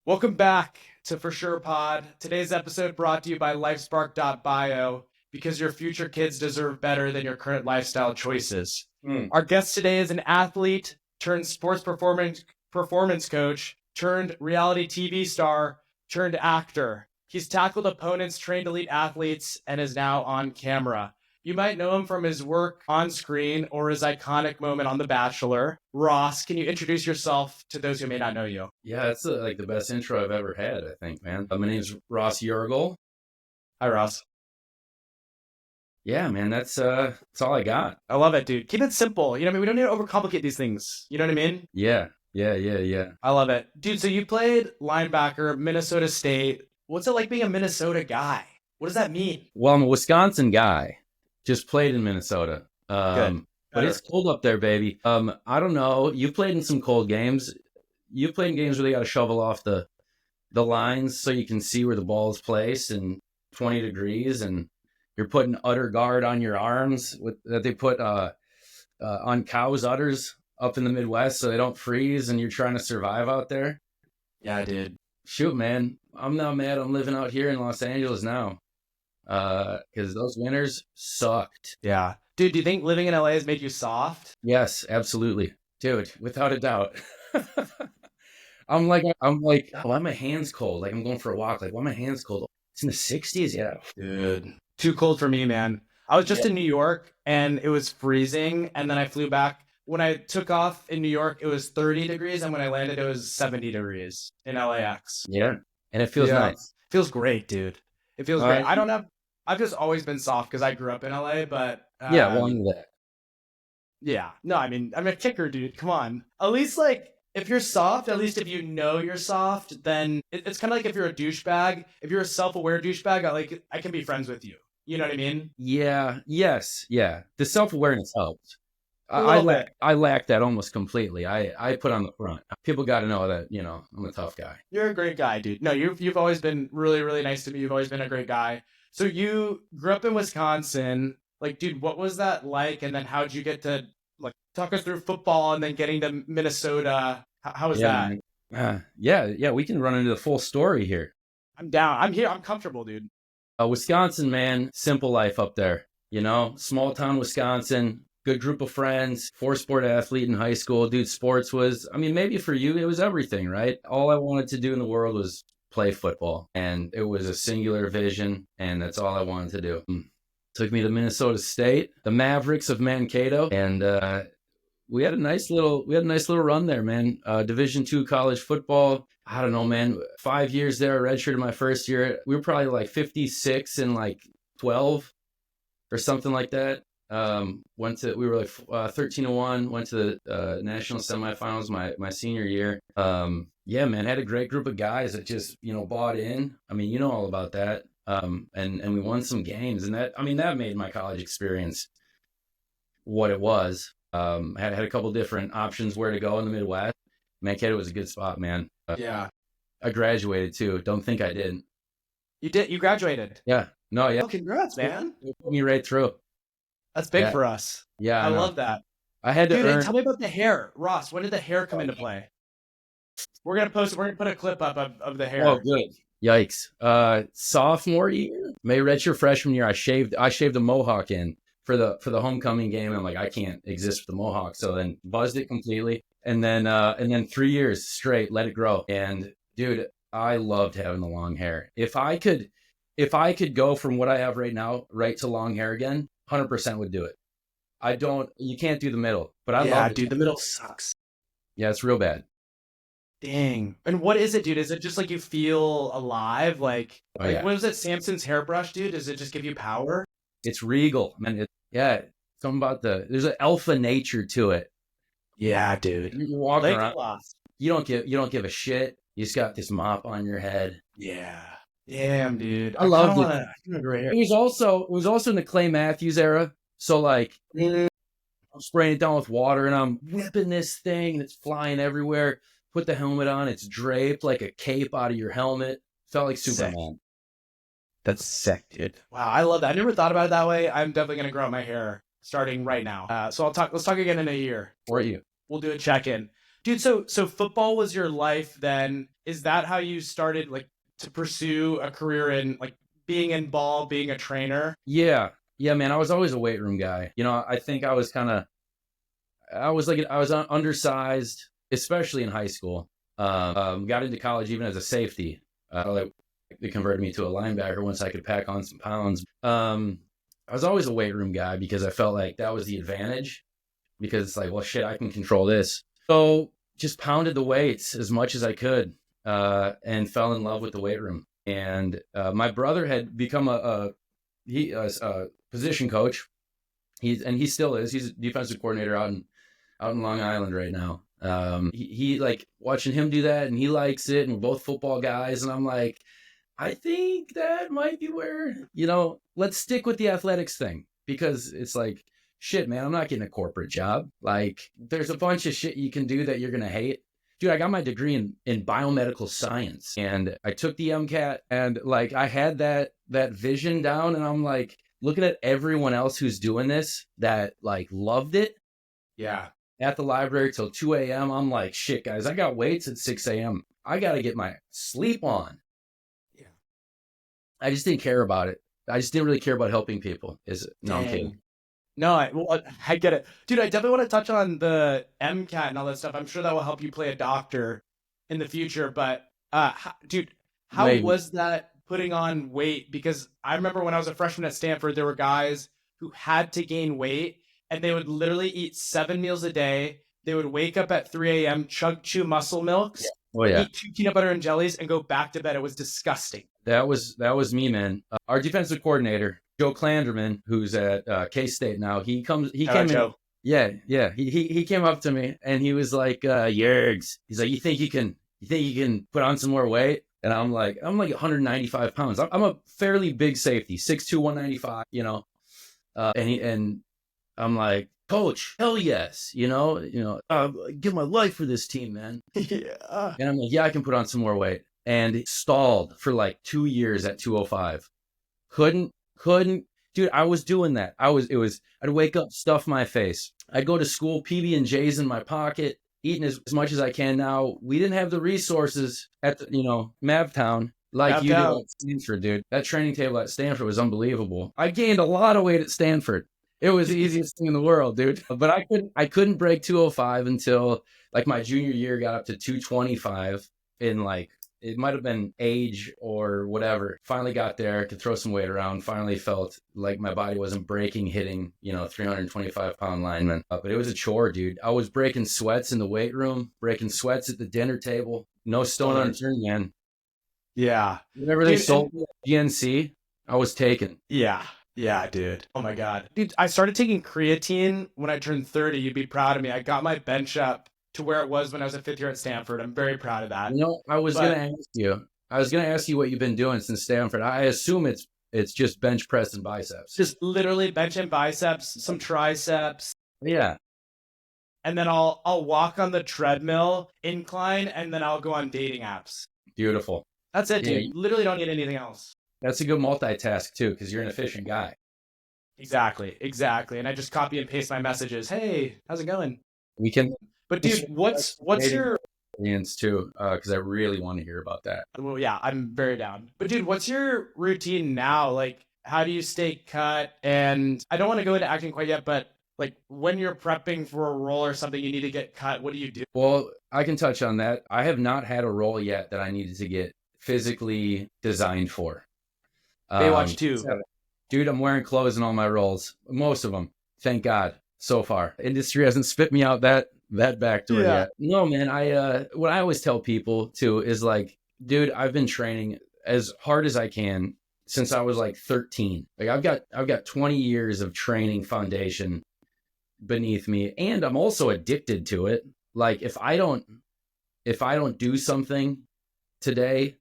Welcome back to For Sure Pod. Today's episode brought to you by LifeSpark.bio because your future kids deserve better than your current lifestyle choices. Our guest today is an athlete turned sports performance coach turned reality TV star turned actor. He's tackled opponents, trained elite athletes, and is now on camera. You might know him from his work on screen or his iconic moment on The Bachelor. Ross, can you introduce yourself to those who may not know you? Yeah, that's like the best intro I've ever had, I think, man. My name's Ross Jirgl. Hi, Ross. Yeah, man, that's all I got. I love it, dude. Keep it simple. You know what I mean? We don't need to overcomplicate these things. You know what I mean? Yeah. I love it. Dude, so you played linebacker, Minnesota State. What's it like being a Minnesota guy? What does that mean? Well, I'm a Wisconsin guy. Just played in Minnesota. Good. But it's cold up there, baby. I don't know. You played in some cold games. You played in games where they got to shovel off the lines so you can see where the ball is placed and 20 degrees, and you're putting udder guard on your arms that they put on cows' udders up in the Midwest so they don't freeze, and you're trying to survive out there. Yeah, dude. Shoot, man, I'm not mad. I'm living out here in Los Angeles now because those winters sucked. Yeah. Dude, do you think living in LA has made you soft? Yes, absolutely, dude, without a doubt. I'm like, why are my hands cold? Like I'm going for a walk. Like, why are my hands cold? It's in the 60s, yeah. Dude. Too cold for me, man. I was just in New York and it was freezing, and then I flew back. When I took off in New York, it was 30 degrees, and when I landed, it was 70 degrees in LAX. Yeah, and it feels nice. Feels great, dude. It feels great. I've just always been soft because I grew up in LA, but yeah, well, I knew that. Yeah, no, I mean, I'm a kicker, dude. Come on. At least, like, if you're soft, at least if you know you're soft, then it's kind of like if you're a douchebag. If you're a self-aware douchebag, I can be friends with you. You know what I mean? Yeah, yes, yeah. The self-awareness helps. I lack that almost completely. I put on the front. People got to know that, I'm a tough guy. You're a great guy, dude. No, you've always been really, really nice to me. You've always been a great guy. So you grew up in Wisconsin. Like, dude, what was that like? And then how'd you get to, like, talk us through football and then getting to Minnesota? How was that? Yeah, we can run into the full story here. I'm down. I'm here. I'm comfortable, dude. Wisconsin, man, simple life up there. Small town Wisconsin. Good group of friends, 4-sport athlete in high school. Dude, sports was, maybe for you, it was everything, right? All I wanted to do in the world was play football. And it was a singular vision, and that's all I wanted to do. Took me to Minnesota State, the Mavericks of Mankato, and we had a nice little run there, man. Division II college football. I don't know, man. 5 years there, redshirted my first year. We were probably like 56 and like 12 or something like that. We were like 13-1, went to the national semifinals my senior year. Yeah, man, had a great group of guys that just, bought in. You know all about that. And we won some games, and that made my college experience what it was. Had a couple different options where to go in the Midwest. Mankato was a good spot, man. Yeah. I graduated too. Don't think I didn't. You did? You graduated? Yeah. No, yeah. Oh, congrats, man. It put me right through. That's big for us. Yeah, I love that. I had to Dude, earn. and tell me about the hair. Ross, when did the hair come into play? We're gonna put a clip up of the hair. Oh, good. Yikes. Sophomore year, May redshirt freshman year, I shaved a mohawk in for the homecoming game. I'm like, I can't exist with the mohawk. So then buzzed it completely. And then 3 years straight, let it grow. And dude, I loved having the long hair. If I could go from what I have right now, right to long hair again, 100% would do it. You can't do the middle, but I love it. Dude, the middle sucks. Yeah, it's real bad. Dang. And what is it, dude? Is it just like you feel alive? Like what was it? Samson's hairbrush, dude? Does it just give you power? It's regal, man. Something about there's an alpha nature to it. Yeah, dude. You walk around. You don't give a shit. You just got this mop on your head. Yeah. Damn, dude. I love it. It was also in the Clay Matthews era. So like, I'm spraying it down with water and I'm whipping this thing and it's flying everywhere. Put the helmet on. It's draped like a cape out of your helmet. Felt like Superman. That's sick, dude. Wow, I love that. I never thought about it that way. I'm definitely gonna grow out my hair starting right now. So let's talk again in a year. Or you. We'll do a check-in. Dude, so football was your life then. is that how you started like to pursue a career in like being in ball, being a trainer? Yeah. Yeah, man. I was always a weight room guy. I think I was undersized, especially in high school. Got into college even as a safety. They converted me to a linebacker once I could pack on some pounds. I was always a weight room guy because I felt like that was the advantage, because it's like, well, shit, I can control this. So just pounded the weights as much as I could, and fell in love with the weight room. And my brother had become a position coach. He still is. He's a defensive coordinator out in Long Island right now. He like watching him do that, and he likes it. And we're both football guys, and I'm like, I think that might be where, let's stick with the athletics thing, because it's like, shit, man, I'm not getting a corporate job. Like, there's a bunch of shit you can do that you're going to hate. Dude, I got my degree in biomedical science, and I took the MCAT, and like, I had that vision down, and I'm like, looking at everyone else who's doing this that like loved it. Yeah. At the library till 2 a.m. I'm like, shit, guys, I got weights at 6 a.m. I got to get my sleep on. I just didn't care about it. I just didn't really care about helping people. I'm kidding. No, I get it. Dude, I definitely want to touch on the MCAT and all that stuff. I'm sure that will help you play a doctor in the future. But, dude, how was that putting on weight? Because I remember when I was a freshman at Stanford, there were guys who had to gain weight, and they would literally eat 7 meals a day. They would wake up at 3 a.m., chew muscle milks, eat 2 peanut butter and jellies, and go back to bed. It was disgusting. That was me, man. Our defensive coordinator, Joe Clanderman, who's at K-State now, he came in. Yeah. He came up to me and he was like, Yergs. He's like, you think you can put on some more weight? And I'm like 195 pounds. I'm a fairly big safety, 6'2", 195, and I'm like, Coach, hell yes, give my life for this team, man. Yeah. And I'm like, yeah, I can put on some more weight. And stalled for like 2 years at 205. Couldn't, dude, I was doing that. I'd wake up, stuff my face. I'd go to school, PB&Js in my pocket, eating as much as I can. Now, we didn't have the resources at, Mavtown like you did at Stanford, dude. That training table at Stanford was unbelievable. I gained a lot of weight at Stanford. It was the easiest thing in the world, dude. But I couldn't break 205 until like my junior year, got up to 225 in like, it might have been age or whatever. Finally got there, could throw some weight around. Finally felt like my body wasn't breaking, hitting, 325-pound linemen. But it was a chore, dude. I was breaking sweats in the weight room, breaking sweats at the dinner table. No stone unturned, man. Yeah. Whenever they sold me at GNC, I was taken. Yeah. Yeah, dude. Oh, my God. Dude, I started taking creatine when I turned 30. You'd be proud of me. I got my bench up to where it was when I was a 5th year at Stanford. I'm very proud of that. I was going to ask you what you've been doing since Stanford. I assume it's just bench press and biceps. Just literally bench and biceps, some triceps. Yeah. And then I'll walk on the treadmill incline, and then I'll go on dating apps. Beautiful. That's it, dude. Literally don't need anything else. That's a good multitask too, because you're an efficient guy. Exactly. And I just copy and paste my messages. Hey, how's it going? We can. But dude, what's your audience too? Because I really want to hear about that. Well, yeah, I'm very down. But dude, what's your routine now? Like, how do you stay cut? And I don't want to go into acting quite yet, but like when you're prepping for a role or something, you need to get cut. What do you do? Well, I can touch on that. I have not had a role yet that I needed to get physically designed for. Baywatch 2. Dude, I'm wearing clothes in all my roles. Most of them. Thank God. So far. Industry hasn't spit me out that back door yet. No, man. What I always tell people too is like, dude, I've been training as hard as I can since I was like 13. Like I've got 20 years of training foundation beneath me, and I'm also addicted to it. Like if I don't do something today,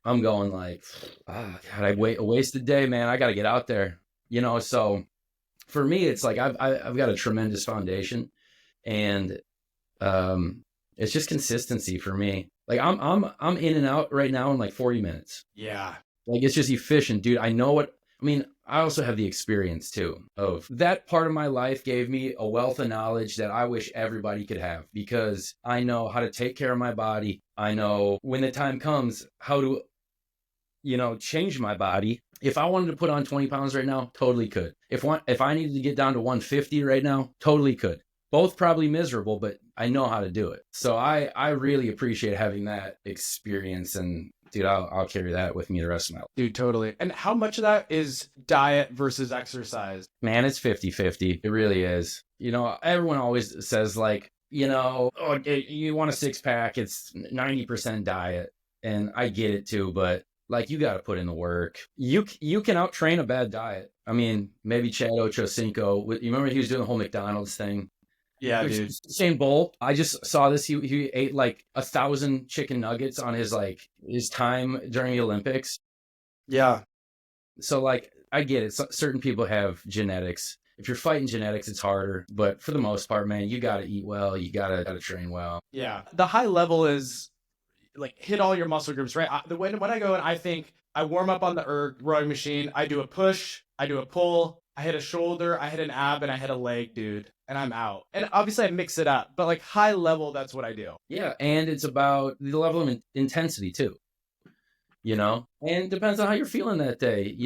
I'm going like, God, I wasted day, man. I got to get out there, So for me, it's like I've got a tremendous foundation, and it's just consistency for me. Like I'm in and out right now in like 40 minutes. Yeah. Like it's just efficient, dude. I know what I mean. I also have the experience too of that part of my life gave me a wealth of knowledge that I wish everybody could have, because I know how to take care of my body. I know when the time comes how to, change my body. If I wanted to put on 20 pounds right now, totally could. If I needed to get down to 150 right now, totally could. Both probably miserable, but I know how to do it. So I really appreciate having that experience, and dude, I'll carry that with me the rest of my life. Dude, totally. And how much of that is diet versus exercise? Man, it's 50-50. It really is. Everyone always says like, oh, you want a six pack, it's 90% diet. And I get it too, but like, you got to put in the work. You can out-train a bad diet. I mean, maybe Chad Ochocinco. You remember he was doing the whole McDonald's thing? Yeah, dude. Usain Bolt. I just saw this. He ate like 1,000 chicken nuggets on his time during the Olympics. Yeah. So like, I get it. Certain people have genetics. If you're fighting genetics, it's harder. But for the most part, man, you got to eat well. You got to train well. Yeah. The high level is like hit all your muscle groups, right? When I go and I think I warm up on the rowing machine, I do a push, I do a pull, I hit a shoulder, I hit an ab, and I hit a leg, dude, and I'm out. And obviously I mix it up, but like high level, that's what I do. Yeah, and it's about the level of intensity too. And it depends on how you're feeling that day.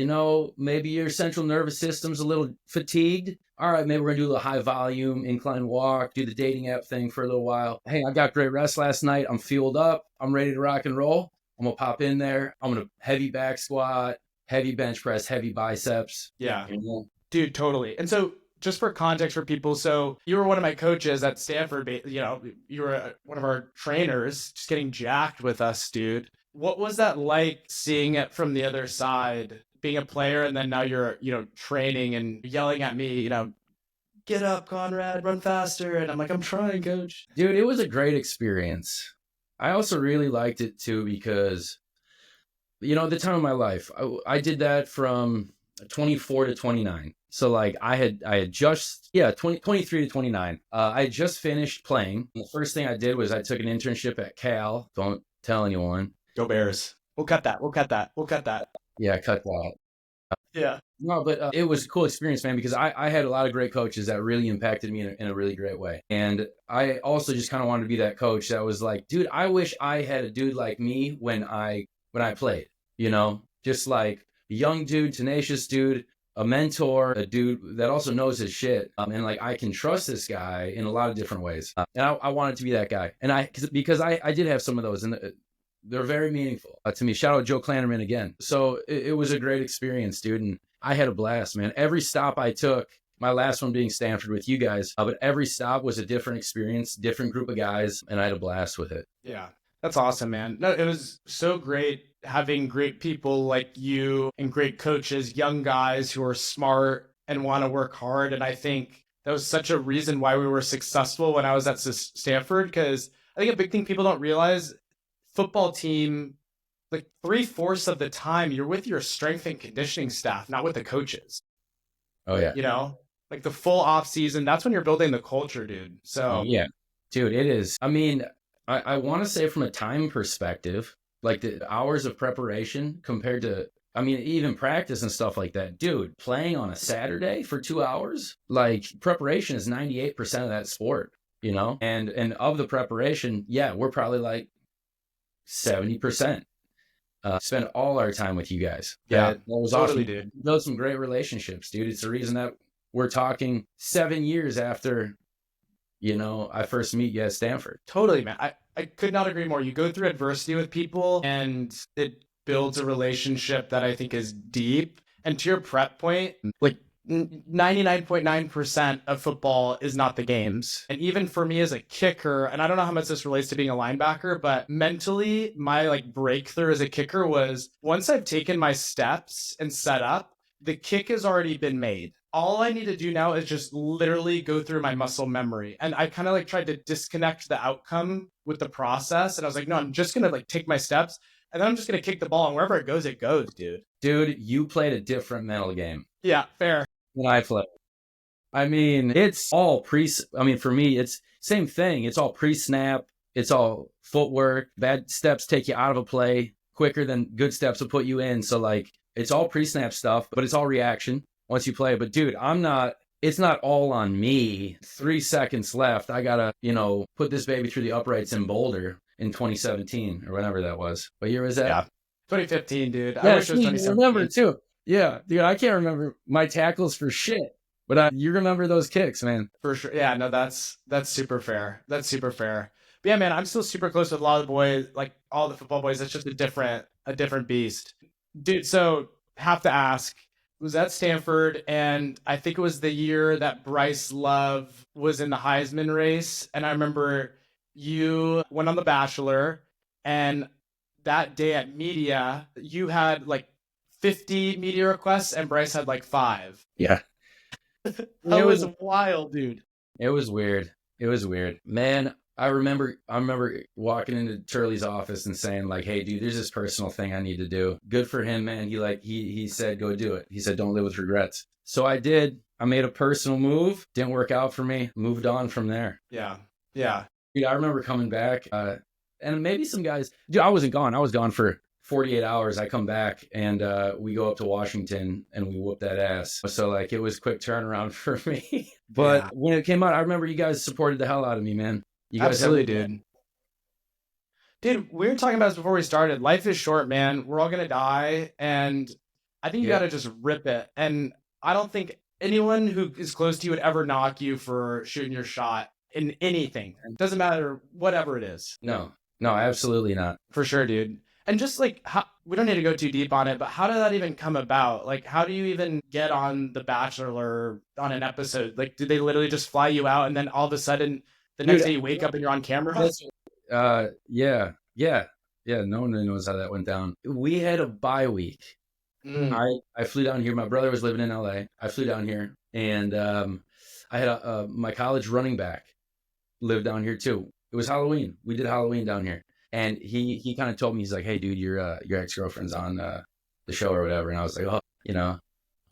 Maybe your central nervous system's a little fatigued. All right, maybe we're going to do a little high volume, incline walk, do the dating app thing for a little while. Hey, I got great rest last night. I'm fueled up. I'm ready to rock and roll. I'm going to pop in there. I'm going to heavy back squat, heavy bench press, heavy biceps. Yeah. Dude, totally. And so just for context for people, so you were one of my coaches at Stanford. You were one of our trainers, just getting jacked with us, dude. What was that like seeing it from the other side, being a player, and then now you're, training and yelling at me, get up, Conrad, run faster. And I'm like, I'm trying, coach. Dude, it was a great experience. I also really liked it too because, at the time of my life, I did that from 24 to 29. So like I had just, 23 to 29. I had just finished playing. And the first thing I did was I took an internship at Cal. Don't tell anyone. Go Bears. We'll cut that. Yeah, cut that. Yeah. No, but it was a cool experience, man, because I had a lot of great coaches that really impacted me in a really great way. And I also just kind of wanted to be that coach that was like, dude, I wish I had a dude like me when I played, just like a young dude, tenacious dude, a mentor, a dude that also knows his shit. And like, I can trust this guy in a lot of different ways. And I wanted to be that guy. And because I did have some of those, and they're very meaningful to me. Shout out Joe Klannerman again. So it was a great experience, dude. And I had a blast, man. Every stop I took, my last one being Stanford with you guys, but every stop was a different experience, different group of guys, and I had a blast with it. Yeah, that's awesome, man. No, it was so great having great people like you and great coaches, young guys who are smart and want to work hard. And I think that was such a reason why we were successful when I was at Stanford, because I think a big thing people don't realize, football team, like 3/4 of the time you're with your strength and conditioning staff, not with the coaches. Oh yeah. Like the full off season, that's when you're building the culture, dude. So yeah, dude, it is. I mean, I want to say from a time perspective, like the hours of preparation compared to, I mean, even practice and stuff like that, dude, playing on a Saturday for 2 hours, like preparation is 98% of that sport, and of the preparation, yeah, we're probably like 70%. Spend all our time with you guys. Yeah, that was totally, awesome. dude. Build some great relationships, dude. It's the reason that we're talking 7 years after, I first meet you at Stanford. Totally, man. I could not agree more. You go through adversity with people and it builds a relationship that I think is deep. And to your prep point, like 99.9% of football is not the games. And even for me as a kicker, and I don't know how much this relates to being a linebacker, but mentally my like breakthrough as a kicker was once I've taken my steps and set up, the kick has already been made. All I need to do now is just literally go through my muscle memory. And I kind of like tried to disconnect the outcome with the process. And I was like, no, I'm just going to like take my steps and then I'm just going to kick the ball. And wherever it goes, dude. Dude, you played a different mental game. Yeah, fair. When I play. I mean, it's all for me, it's same thing. It's all pre-snap. It's all footwork. Bad steps take you out of a play quicker than good steps will put you in. So like, It's all pre-snap stuff, but it's all reaction once you play. But dude, it's not all on me. 3 seconds left. I gotta, put this baby through the uprights in Boulder in 2017 or whenever that was. What year was that? Yeah. 2015, dude. Yeah, I wish it was you 2017. remember too. Yeah, dude, I can't remember my tackles for shit. But you remember those kicks, man. For sure. Yeah, no, that's super fair. That's super fair. But yeah, man, I'm still super close with a lot of the boys, like all the football boys. It's just a different beast. Dude, so have to ask, was at Stanford, and I think it was the year that Bryce Love was in the Heisman race. And I remember you went on The Bachelor, and that day at media, you had like 50 media requests, and Bryce had like 5. Yeah. That was wild, dude. It was weird. Man, I remember walking into Turley's office and saying like, "Hey, dude, there's this personal thing I need to do." Good for him, man. He said, "Go do it." He said, "Don't live with regrets." So I did. I made a personal move. Didn't work out for me. Moved on from there. Yeah. Yeah. Dude, I remember coming back, and maybe some guys. Dude, I wasn't gone. I was gone for 48 hours. I come back and we go up to Washington and we whoop that ass. So like it was quick turnaround for me. But when it came out, I remember you guys supported the hell out of me, man. You guys absolutely did. Dude, we were talking about this before we started. Life is short, man. We're all gonna die, and I think you gotta just rip it. And I don't think anyone who is close to you would ever knock you for shooting your shot in anything. It doesn't matter, whatever it is. No, absolutely not. For sure, dude. And just like, we don't need to go too deep on it, but how did that even come about? Like, how do you even get on The Bachelor on an episode? Like, did they literally just fly you out and then all of a sudden the next day you wake up and you're on camera? Yeah. No one really knows how that went down. We had a bye week. I flew down here. My brother was living in LA. I flew down here, and I had my college running back lived down here too. It was Halloween. We did Halloween down here. And he kind of told me, he's like, "Hey, dude, your ex-girlfriend's on the show or whatever." And I was like,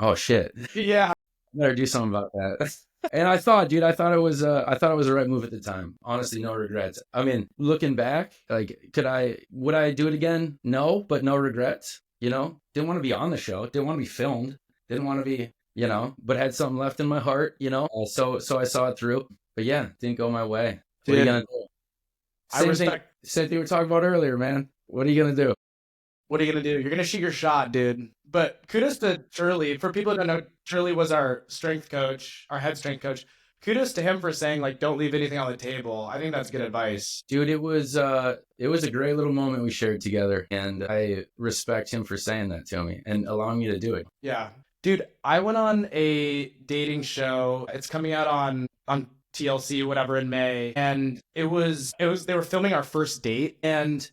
oh shit, yeah, I better do something about that. And I thought it was the right move at the time. Honestly, no regrets. I mean, looking back, like, would I do it again? No, but no regrets. Didn't want to be on the show, didn't want to be filmed, didn't want to be, but had something left in my heart, So I saw it through. But yeah, didn't go my way. What are you gonna do? Same thing we were talking about earlier, man. What are you going to do? What are you going to do? You're going to shoot your shot, dude. But kudos to Turley. For people who don't know, Turley was our strength coach, our head strength coach. Kudos to him for saying, like, don't leave anything on the table. I think that's good advice. Dude, it was a great little moment we shared together. And I respect him for saying that to me and allowing me to do it. Yeah. Dude, I went on a dating show. It's coming out on TLC, whatever, in May. And they were filming our first date, and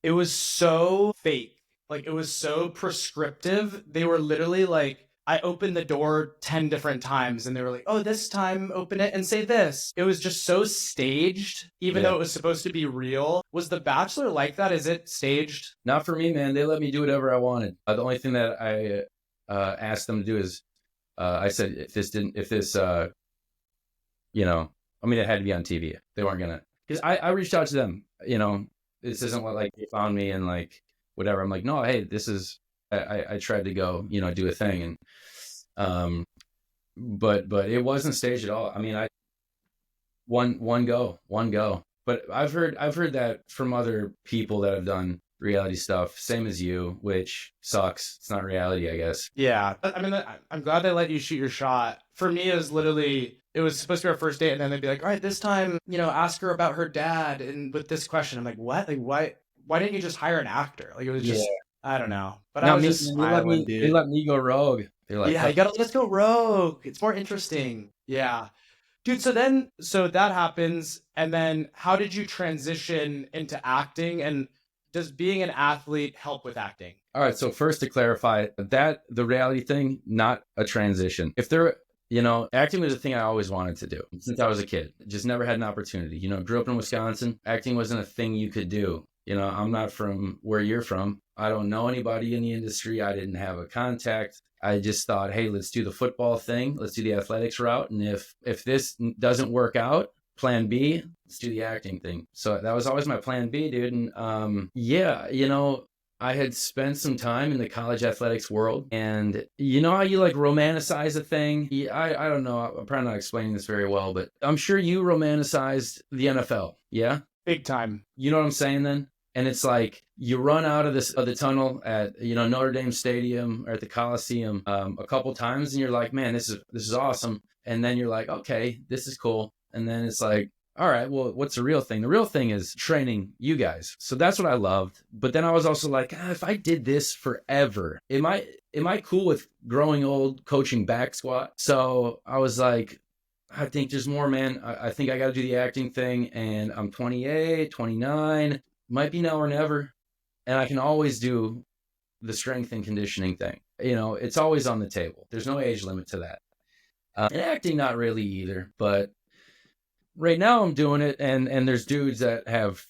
it was so fake. Like, it was so prescriptive. They were literally like, I opened the door 10 different times, and they were like, "Oh, this time open it and say this." It was just so staged, even though it was supposed to be real. Was The Bachelor like that? Is it staged? Not for me, man. They let me do whatever I wanted. The only thing that I asked them to do is, I said, it had to be on TV. They weren't gonna, because I reached out to them. This isn't what, like, they found me and like whatever. I'm like, no, hey, this is. I tried to go, do a thing, and but it wasn't staged at all. I mean, one go. But I've heard that from other people that have done reality stuff, same as you, which sucks. It's not reality, I guess. Yeah, I mean, I'm glad they let you shoot your shot. For me, it was supposed to be our first date, and then they'd be like, "All right, this time, ask her about her dad," and with this question, I'm like, "What? Like, why didn't you just hire an actor?" Like, it was just, I don't know. But I was just smiling, dude. They let me go rogue. They're like, yeah, let's go rogue. It's more interesting. Yeah. Dude, so that happens, and then how did you transition into acting, and does being an athlete help with acting? All right, so first to clarify that the reality thing, not a transition. If there, acting was a thing I always wanted to do since I was a kid. Just never had an opportunity. Grew up in Wisconsin. Acting wasn't a thing you could do. I'm not from where you're from. I don't know anybody in the industry. I didn't have a contact. I just thought, hey, let's do the football thing. Let's do the athletics route. And if this doesn't work out, plan B, let's do the acting thing. So that was always my plan B, dude. And I had spent some time in the college athletics world, and you know how you like romanticize a thing? I don't know. I'm probably not explaining this very well, but I'm sure you romanticized the NFL. Yeah? Big time. You know what I'm saying then? And it's like you run out of the tunnel at Notre Dame Stadium or at the Coliseum a couple times, and you're like, man, this is awesome. And then you're like, okay, this is cool. And then it's like, all right, well, what's the real thing? The real thing is training you guys. So that's what I loved. But then I was also like, if I did this forever, am I cool with growing old coaching back squat? So I was like, I think there's more, man. I think I got to do the acting thing. And I'm 28, 29, might be now or never. And I can always do the strength and conditioning thing. It's always on the table. There's no age limit to that. And acting, not really either. But right now I'm doing it, and there's dudes that have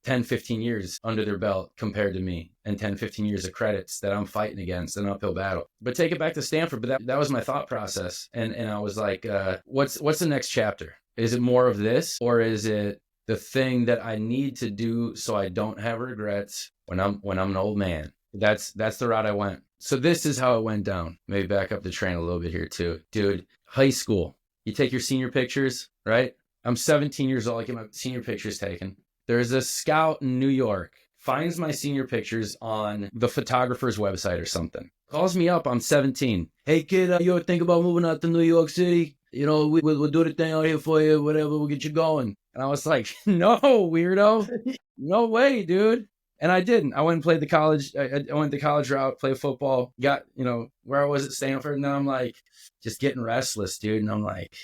10, 15 years under their belt compared to me, and 10, 15 years of credits that I'm fighting against, an uphill battle. But take it back to Stanford, but that was my thought process. And I was like, what's the next chapter? Is it more of this, or is it the thing that I need to do so I don't have regrets when I'm an old man? That's the route I went. So this is how it went down. Maybe back up the train a little bit here too. Dude, high school, you take your senior pictures, right? I'm 17 years old. I get my senior pictures taken. There's a scout in New York, finds my senior pictures on the photographer's website or something. Calls me up, I'm 17. Hey kid, you ever think about moving out to New York City? We'll do the thing out here for you, whatever, we'll get you going. And I was like, no, weirdo. No way, dude. And I didn't. I went and played the college. I went the college route, played football, got, where I was at Stanford. And then I'm like, just getting restless, dude. And I'm like,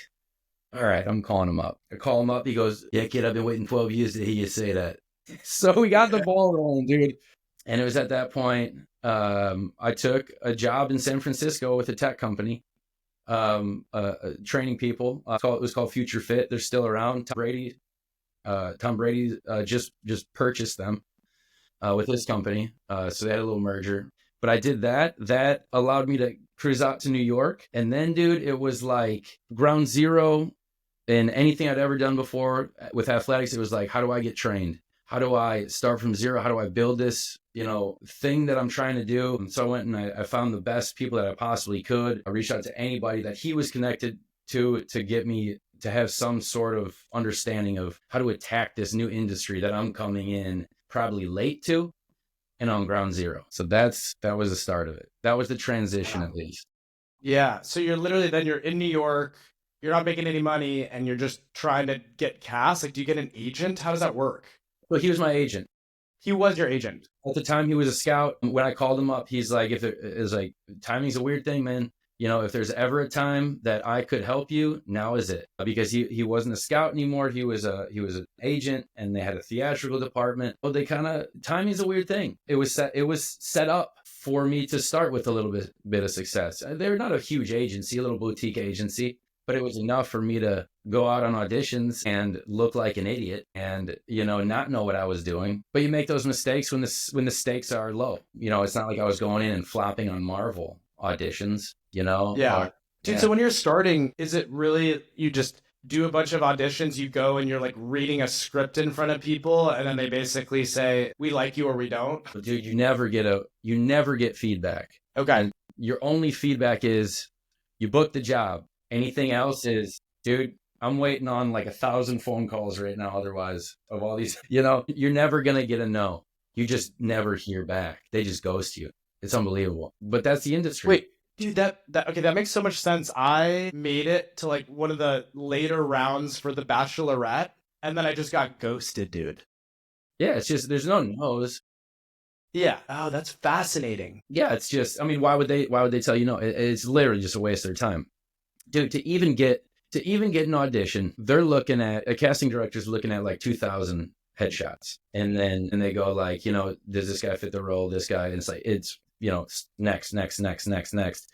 all right, I'm calling him up. I call him up. He goes, yeah, kid, I've been waiting 12 years to hear you say that. So we got the ball rolling, dude. And it was at that point, I took a job in San Francisco with a tech company, training people. It was called Future Fit. They're still around. Tom Brady just purchased them with his company. So they had a little merger. But I did that. That allowed me to cruise out to New York. And then, dude, it was like ground zero in anything I'd ever done before with athletics. It was like, how do I get trained? How do I start from zero? How do I build this, thing that I'm trying to do? And so I went and I found the best people that I possibly could. I reached out to anybody that he was connected to get me to have some sort of understanding of how to attack this new industry that I'm coming in probably late to and on ground zero. So that was the start of it. That was the transition, at least. Yeah. So you're in New York, you're not making any money, and you're just trying to get cast. Like, do you get an agent? How does that work? Well, he was my agent. He was your agent. At the time, he was a scout. When I called him up, he's like, timing's a weird thing, man. If there's ever a time that I could help you, now is it. Because he wasn't a scout anymore. He was an agent, and they had a theatrical department. Well, timing's a weird thing. It was set up for me to start with a little bit of success. They're not a huge agency, a little boutique agency, but it was enough for me to go out on auditions and look like an idiot and, not know what I was doing. But you make those mistakes when the stakes are low. It's not like I was going in and flopping on Marvel auditions, Yeah. Dude, yeah. So when you're starting, is it really you just do a bunch of auditions, you go and you're like reading a script in front of people, and then they basically say, we like you or we don't? Dude, you never get feedback. Okay. And your only feedback is you booked the job. Anything else is, dude, I'm waiting on like 1,000 phone calls right now. Otherwise, of all these, you're never going to get a no. You just never hear back. They just ghost you. It's unbelievable. But that's the industry. Wait, dude, that makes so much sense. I made it to like one of the later rounds for the Bachelorette, and then I just got ghosted, dude. Yeah, it's just, there's no no's. Yeah. Oh, that's fascinating. Yeah, it's just, why would they tell you no? It's literally just a waste of their time. Dude, to even get an audition, a casting director's looking at like 2,000 headshots. And then they go like, does this guy fit the role? This guy, and it's like, next.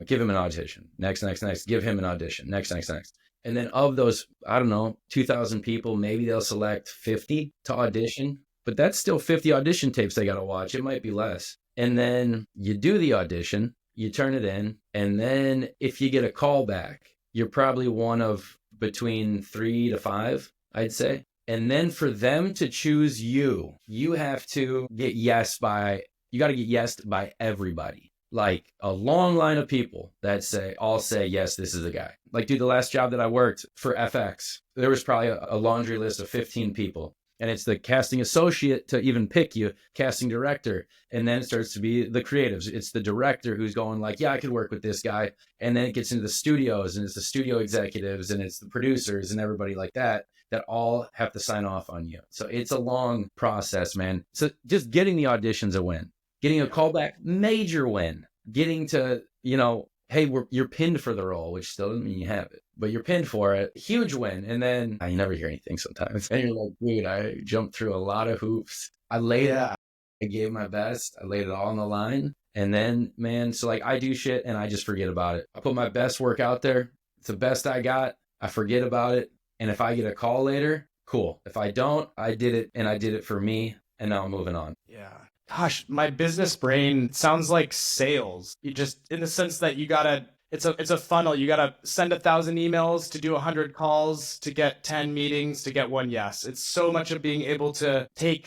Give him an audition. Next. Give him an audition. Next. And then of those, I don't know, 2,000 people, maybe they'll select 50 to audition. But that's still 50 audition tapes they got to watch. It might be less. And then you do the audition, you turn it in, and then if you get a call back, you're probably one of between 3 to 5, I'd say. And then for them to choose you have to get yes by you got to get yesed by everybody. Like a long line of people that all say, yes, this is the guy. Like, dude, the last job that I worked for FX, there was probably a laundry list of 15 people. And it's the casting associate to even pick you, casting director. And then it starts to be the creatives. It's the director who's going like, yeah, I could work with this guy. And then it gets into the studios, and it's the studio executives, and it's the producers and everybody like that all have to sign off on you. So it's a long process, man. So just getting the auditions a win, getting a callback, major win, getting to, hey, you're pinned for the role, which still doesn't mean you have it, but you're pinned for it. Huge win. And then I never hear anything sometimes. And you're like, dude, I jumped through a lot of hoops. I laid it out. I gave my best. I laid it all on the line. And then, man, so like I do shit and I just forget about it. I put my best work out there. It's the best I got. I forget about it. And if I get a call later, cool. If I don't, I did it, and I did it for me, and now I'm moving on. Yeah. Gosh, my business brain sounds like sales. You just, in the sense that it's a funnel. You gotta send 1,000 emails to do 100 calls to get 10 meetings to get one yes. It's so much of being able to you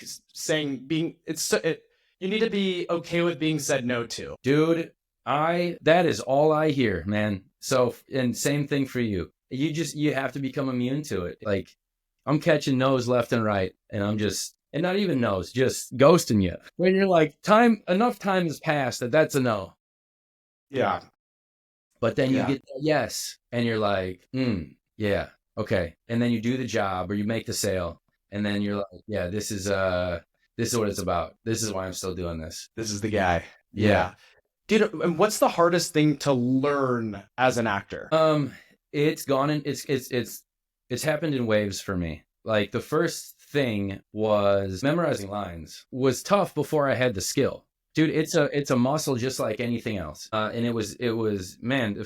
need to be okay with being said no to. Dude, that is all I hear, man. So, and same thing for you. You have to become immune to it. Like, I'm catching no's left and right, and and not even no's, just ghosting you. When you're like, enough time has passed that's a no. Yeah. But then you get the yes, and you're like, yeah, okay. And then you do the job, or you make the sale, and then you're like, yeah, this is what it's about. This is why I'm still doing this. This is the guy. Yeah. Dude, and what's the hardest thing to learn as an actor? It's gone and it's happened in waves for me. Like, the first thing was memorizing lines was tough before I had the skill. Dude, it's a muscle just like anything else. And it was man,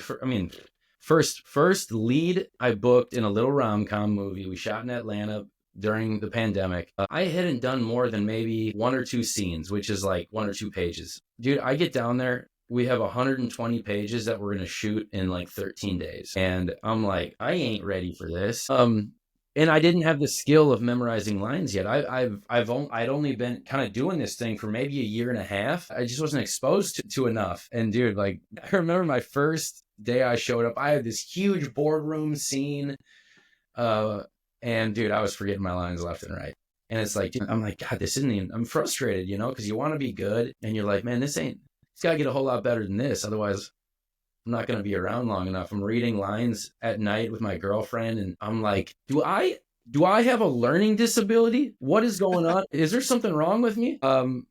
first lead I booked in a little rom-com movie we shot in Atlanta during the pandemic. I hadn't done more than maybe 1 or 2 scenes, which is like 1 or 2 pages. Dude, I get down there. We have 120 pages that we're going to shoot in like 13 days. And I'm like, I ain't ready for this. And I didn't have the skill of memorizing lines yet. I'd only been kind of doing this thing for maybe a year and a half. I just wasn't exposed to enough. And dude, like, I remember my first day I showed up, I had this huge boardroom scene. And dude, I was forgetting my lines left and right. And it's like, dude, I'm like, God, this isn't even, I'm frustrated, because you want to be good. And you're like, man, it's got to get a whole lot better than this. Otherwise, I'm not going to be around long enough. I'm reading lines at night with my girlfriend, and I'm like, do I have a learning disability? What is going on? Is there something wrong with me? And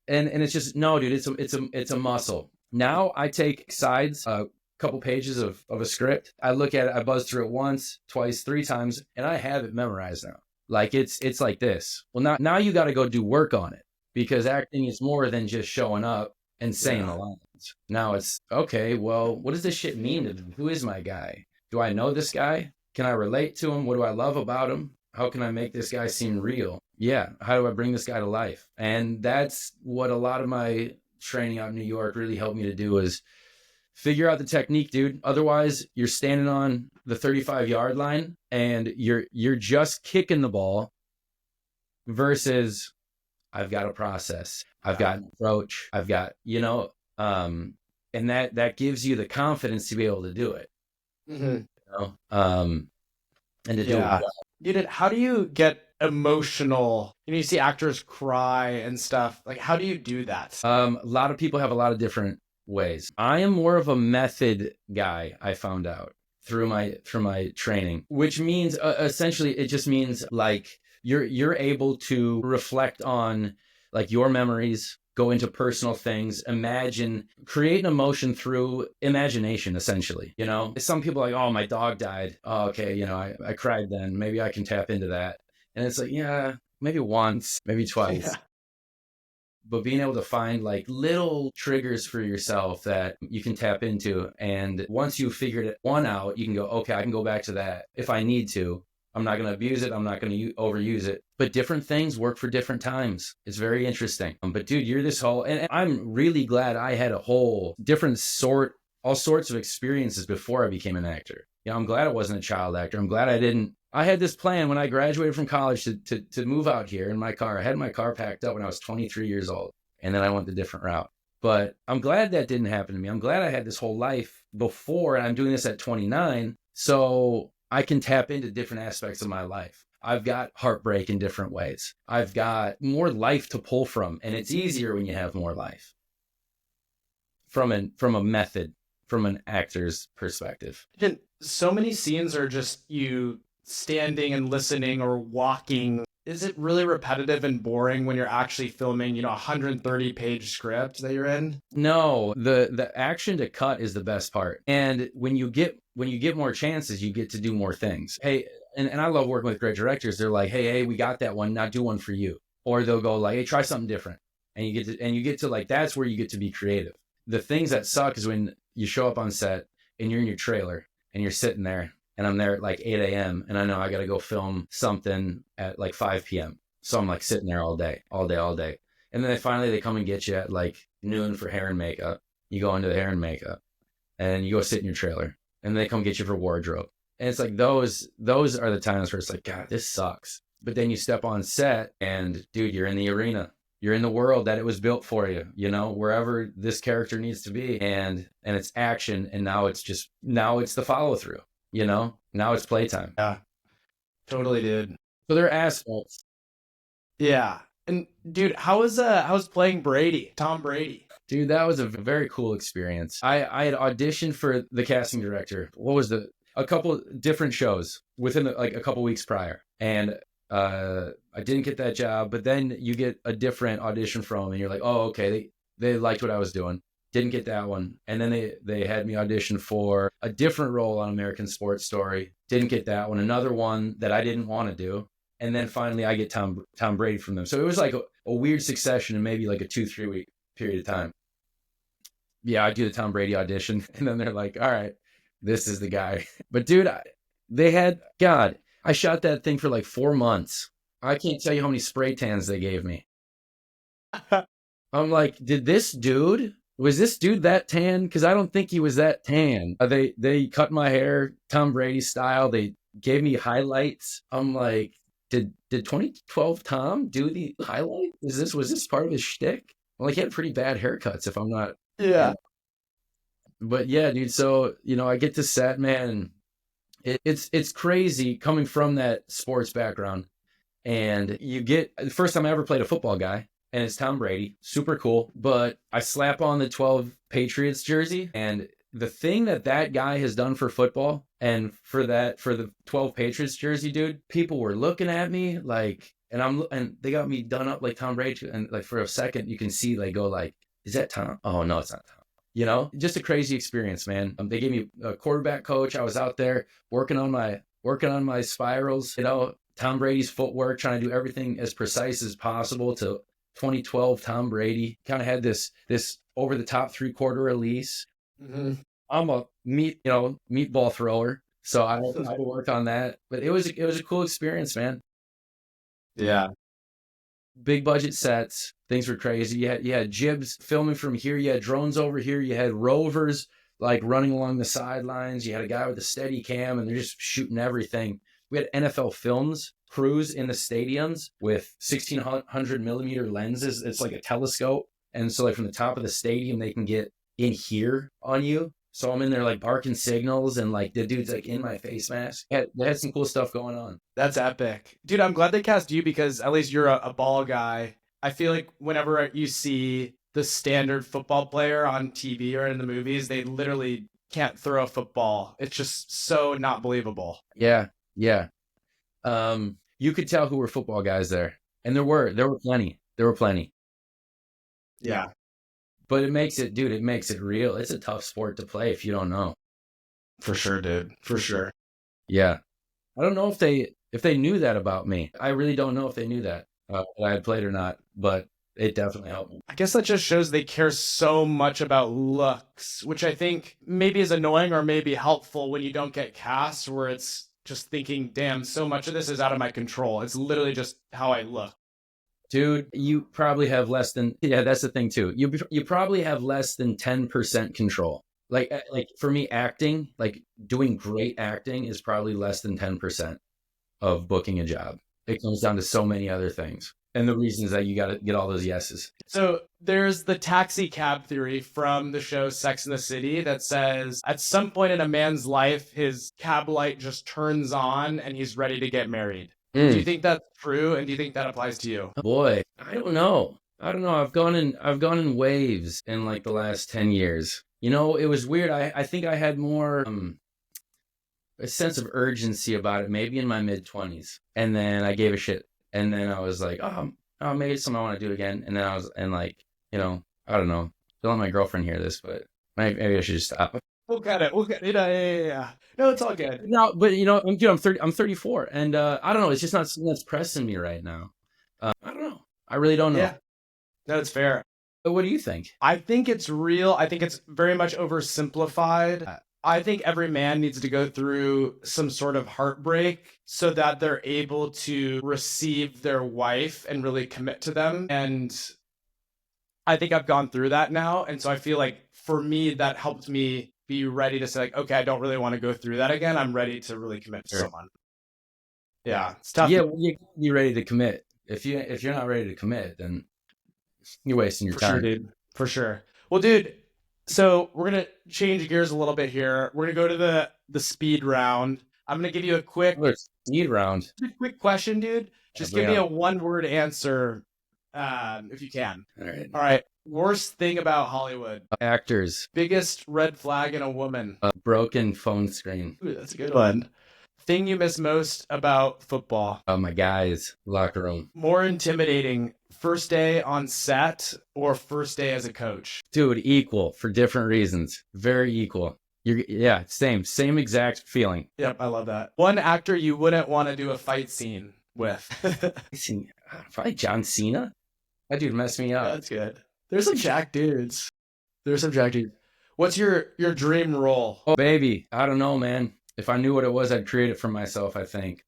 it's just, no, dude, it's a muscle. Now I take sides, a couple pages of a script. I look at it, I buzz through it once, twice, 3 times, and I have it memorized now. Like, it's like this. Well, now you got to go do work on it, because acting is more than just showing up and saying the lines. Now it's, okay, well, what does this shit mean? Who is my guy? Do I know this guy? Can I relate to him? What do I love about him? How can I make this guy seem real? Yeah, how do I bring this guy to life? And that's what a lot of my training out in New York really helped me to do, is figure out the technique, dude. Otherwise, you're standing on the 35-yard line and you're just kicking the ball versus I've got a process. I've got an approach. I've got, and that gives you the confidence to be able to do it. Mm-hmm. And to do it well. How do you get emotional? You see actors cry and stuff. Like, how do you do that? A lot of people have a lot of different ways. I am more of a method guy, I found out through my training, which means essentially it just means like you're able to reflect on like your memories, go into personal things, create an emotion through imagination, essentially. Some people are like, oh, my dog died. Oh, okay. I cried then. Maybe I can tap into that. And it's like, yeah, maybe once, maybe twice. Yeah. But being able to find like little triggers for yourself that you can tap into. And once you've figured one out, you can go, okay, I can go back to that if I need to. I'm not going to abuse it. I'm not going to overuse it. But different things work for different times. It's very interesting. But dude, you're this whole, and I'm really glad I had all sorts of experiences before I became an actor. I'm glad I wasn't a child actor. I'm glad I had this plan when I graduated from college to move out here in my car. I had my car packed up when I was 23 years old. And then I went the different route. But I'm glad that didn't happen to me. I'm glad I had this whole life before, and I'm doing this at 29, so I can tap into different aspects of my life. I've got heartbreak in different ways. I've got more life to pull from, and it's easier when you have more life. From a method, from an actor's perspective. And so many scenes are just you standing and listening or walking. Is it really repetitive and boring when you're actually filming, 130-page script that you're in? No, the action to cut is the best part. And when you get more chances, you get to do more things. Hey, and I love working with great directors. They're like, hey, we got that one, now do one for you. Or they'll go like, hey, try something different. And you get to like, that's where you get to be creative. The things that suck is when you show up on set and you're in your trailer and you're sitting there, and I'm there at like 8 a.m. and I know I got to go film something at like 5 p.m. So I'm like sitting there all day. And then they come and get you at like noon for hair and makeup. You go into the hair and makeup and you go sit in your trailer, and they come get you for wardrobe. And it's like, those are the times where it's like, God, this sucks. But then you step on set and dude, you're in the arena. You're in the world that it was built for you, wherever this character needs to be, and it's action. And now it's the follow through, now it's playtime. Yeah, totally, dude. So there are aspects. Yeah. And dude, how was playing Brady, Tom Brady? Dude, that was a very cool experience. I had auditioned for the casting director. A couple different shows within a couple weeks prior. And I didn't get that job, but then you get a different audition from them and you're like, oh, okay, they liked what I was doing. Didn't get that one. And then they had me audition for a different role on American Sports Story. Didn't get that one. Another one that I didn't want to do. And then finally I get Tom Brady from them. So it was like a weird succession in maybe like a 2-3 week period of time. Yeah, I do the Tom Brady audition. And then they're like, all right, this is the guy. But dude, I shot that thing for like 4 months. I can't tell you how many spray tans they gave me. I'm like, was this dude that tan? Because I don't think he was that tan. They cut my hair Tom Brady style. They gave me highlights. I'm like, did 2012 Tom do the highlight? Was this part of his shtick? Well, he had pretty bad haircuts, if I'm not. Yeah. But yeah, dude. So I get to set, man. It's crazy coming from that sports background, and you get the first time I ever played a football guy, and it's Tom Brady, super cool. But I slap on the 12 Patriots jersey, and the thing that guy has done for football, and for the 12 Patriots jersey, dude, people were looking at me like, and they got me done up like Tom Brady, and like for a second you can see like go like, is that Tom? Oh no, it's not Tom. Just a crazy experience, man. They gave me a quarterback coach. I was out there working on my spirals, Tom Brady's footwork, trying to do everything as precise as possible to 2012 Tom Brady. Kind of had this over the top 3/4 release. Mm-hmm. I'm a meatball thrower, so I had to work on that. But it was a cool experience, man. Yeah. Big budget sets. Things were crazy. You had jibs filming from here. You had drones over here. You had rovers like running along the sidelines. You had a guy with a steady cam, and they're just shooting everything. We had NFL Films crews in the stadiums with 1600 millimeter lenses. It's like a telescope. And so like from the top of the stadium, they can get in here on you. So I'm in there like barking signals, and like the dude's like in my face mask. They had some cool stuff going on. That's epic. Dude, I'm glad they cast you because at least you're a ball guy. I feel like whenever you see the standard football player on TV or in the movies, they literally can't throw a football. It's just so not believable. Yeah. You could tell who were football guys there. And there were plenty. Yeah. But it makes it real. It's a tough sport to play if you don't know. For sure, dude. For sure. Yeah. I don't know if they knew that about me. I really don't know if they knew that I had played or not, but it definitely helped me. I guess that just shows they care so much about looks, which I think maybe is annoying or maybe helpful when you don't get cast, where it's just thinking, damn, so much of this is out of my control. It's literally just how I look. Dude, you probably have less than, that's the thing too. You probably have less than 10% control. Like for me, acting, like doing great acting is probably less than 10% of booking a job. It comes down to so many other things. and the reasons that you got to get all those yeses. So there's the taxi cab theory from the show Sex and the City that says at some point in a man's life, his cab light just turns on and he's ready to get married. Do you think that's true? And do you think that applies to you? Boy, I don't know. I've gone in waves in like the last 10 years. You know, it was weird. I think I had more a sense of urgency about it maybe in my mid-20s. And then I gave a shit. And then I was like, oh, maybe it's something I want to do again. And then I was, and like, you know, I don't know. Don't let my girlfriend hear this, but maybe I should just stop. We'll get it. Yeah. No, it's all good. No, but you know, I'm 34, and I don't know. It's just not something that's pressing me right now. I don't know. I really don't know. Yeah. No, it's fair. But what do you think? I think it's real. I think it's very much oversimplified. I think every man needs to go through some sort of heartbreak so that they're able to receive their wife and really commit to them. And I think I've gone through that now. And so I feel like for me, that helped me be ready to say like, okay, I don't really want to go through that again. I'm ready to really commit to someone. Yeah, it's tough. Yeah, you're ready to commit. If you're not ready to commit, then you're wasting your time. For sure, dude. For sure. Well, dude, so we're going to change gears a little bit here. We're going to go to the speed round. I'm going to give you a quick speed round. Quick question, dude. Just give me a one-word answer if you can. All right. Worst thing about Hollywood? Actors. Biggest red flag in a woman? A broken phone screen. Ooh, that's a good one. Thing you miss most about football? My guys' locker room. More intimidating, first day on set or first day as a coach? Dude, equal for different reasons. Very equal. Same exact feeling. Yep, I love that. One actor you wouldn't want to do a fight scene with? Probably John Cena. That dude messed me up. Yeah, that's good. There's some jack dudes. What's your dream role? Oh, baby. I don't know, man. If I knew what it was, I'd create it for myself, I think.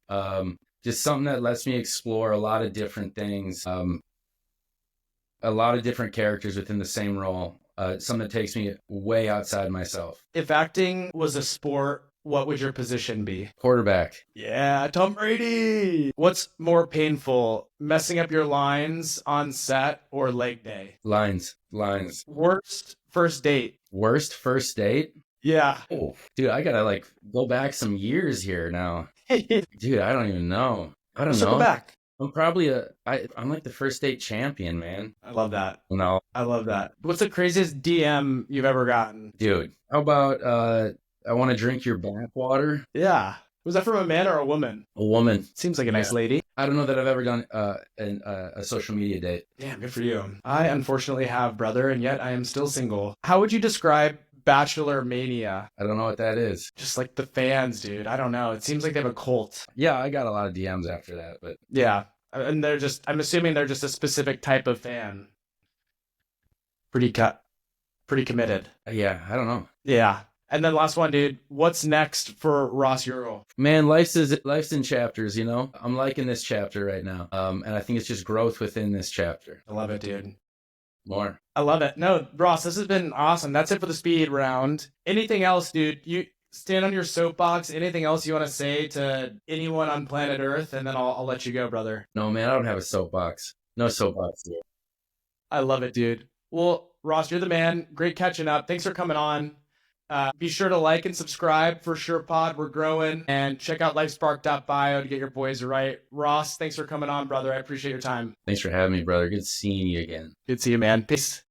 Just something that lets me explore a lot of different things, a lot of different characters within the same role. Something that takes me way outside myself. If acting was a sport, what would your position be? Quarterback. Yeah, Tom Brady. What's more painful, messing up your lines on set or leg day? Lines. Worst first date? Worst first date? Yeah. Oh, dude, I gotta go back some years here now. Dude, I don't even know. I don't know. Go back. I'm probably I'm like the first date champion, man. I love that. No. I love that. What's the craziest DM you've ever gotten? Dude, how about I want to drink your backwater? Yeah. Was that from a man or a woman? A woman. Seems like a nice lady. I don't know that I've ever done a social media date. Damn, good for you. I unfortunately have, brother, and yet I am still single. How would you describe Bachelor mania? I don't know what that is. Just like the fans, dude. I don't know. It seems like they have a cult. Yeah, I got a lot of DMs after that, but yeah. And I'm assuming they're just a specific type of fan. Pretty committed. Yeah, I don't know. Yeah. And then last one, dude. What's next for Ross Jirgl? Man, life's in chapters, you know? I'm liking this chapter right now. And I think it's just growth within this chapter. I love it, dude. More. I love it. No, Ross, this has been awesome. That's it for the speed round. Anything else, dude? You stand on your soapbox. Anything else you want to say to anyone on planet Earth? And then I'll let you go, brother. No, man, I don't have a soapbox. No soapbox, dude. I love it, dude. Well, Ross, you're the man. Great catching up. Thanks for coming on. Be sure to like and subscribe for Sure Pod. We're growing. And check out lifespark.bio to get your boys right. Ross, thanks for coming on, brother. I appreciate your time. Thanks for having me, brother. Good seeing you again. Good to see you, man. Peace.